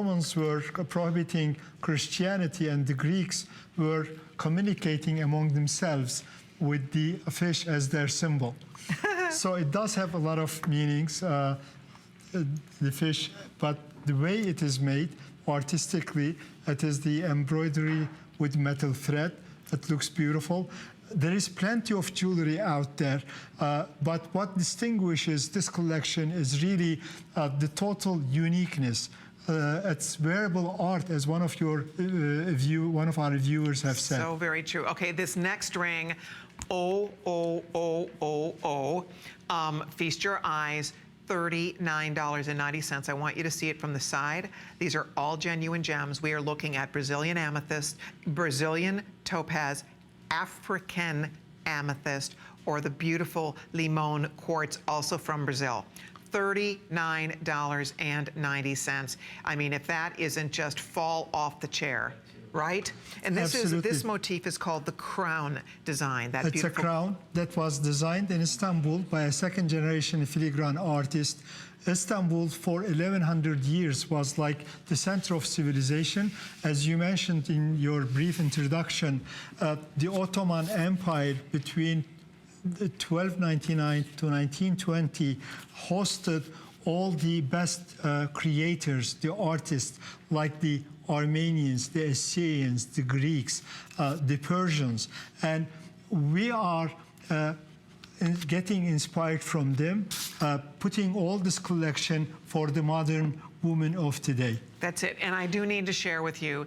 Ottomans were prohibiting Christianity and the Greeks were communicating among themselves with the fish as their symbol. So it does have a lot of meanings, the fish, but the way it is made artistically, it is the embroidery with metal thread. It looks beautiful. There is plenty of jewelry out there, but what distinguishes this collection is really the total uniqueness. It's wearable art, as one of our viewers have said. So very true. Okay, this next ring, feast your eyes. $39.90. I want you to see it from the side. These are all genuine gems. We are looking at Brazilian amethyst, Brazilian topaz, African amethyst, or the beautiful limon quartz, also from Brazil. $39.90. I mean, if that isn't just fall off the chair, right? And this motif is called the crown design. It's a crown that was designed in Istanbul by a second-generation filigrane artist. Istanbul for 1100 years was like the center of civilization. As you mentioned in your brief introduction, the Ottoman Empire between 1299 to 1920 hosted all the best creators, the artists, like the Armenians, the Assyrians, the Greeks, the Persians. And we are getting inspired from them, putting all this collection for the modern woman of today. That's it. And I do need to share with you,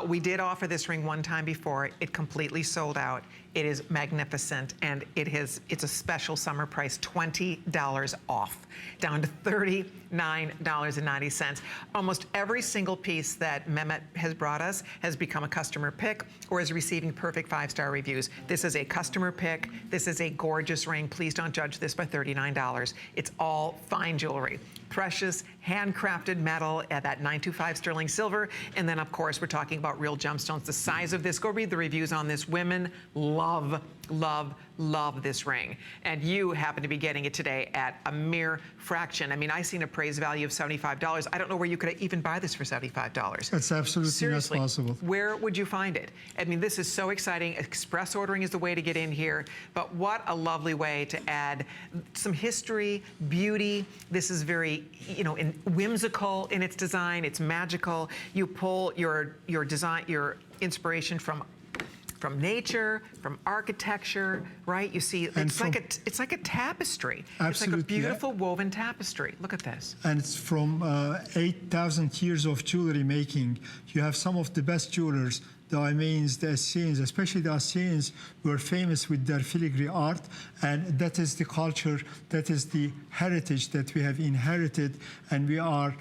we did offer this ring one time before. It completely sold out. It is magnificent, and it's a special summer price, $20 off, down to $39.90. Almost every single piece that Mehmet has brought us has become a customer pick or is receiving perfect 5-star reviews. This is a customer pick. This is a gorgeous ring. Please don't judge this by $39. It's all fine jewelry. Precious, handcrafted metal at that 925 sterling silver. And then, of course, we're talking about real gemstones. The size of this, go read the reviews on this. Women love, love, love this ring. And you happen to be getting it today at a mere fraction. I mean, I seen a appraised value of $75. I don't know where you could even buy this for $75. That's absolutely Seriously, not possible. Where would you find it? I mean, this is so exciting. Express ordering is the way to get in here. But what a lovely way to add some history, beauty. This is very, you know, whimsical in its design. It's magical. You pull your design, your inspiration from nature, from architecture, right? You see, it's like a tapestry. Absolutely, it's like a beautiful woven tapestry. Look at this. And it's from 8,000 years of jewelry making. You have some of the best jewelers, the Armenians, the Assyrians, especially the Assyrians, were famous with their filigree art, and that is the culture, that is the heritage that we have inherited, and we are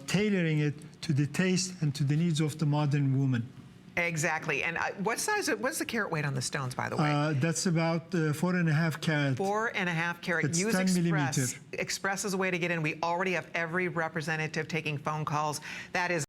tailoring it to the taste and to the needs of the modern woman. Exactly. And what's the carat weight on the stones, by the way? That's about 4.5 carat. 4.5 carat. It's Use 10 Express. millimeter. Express is a way to get in. We already have every representative taking phone calls. That is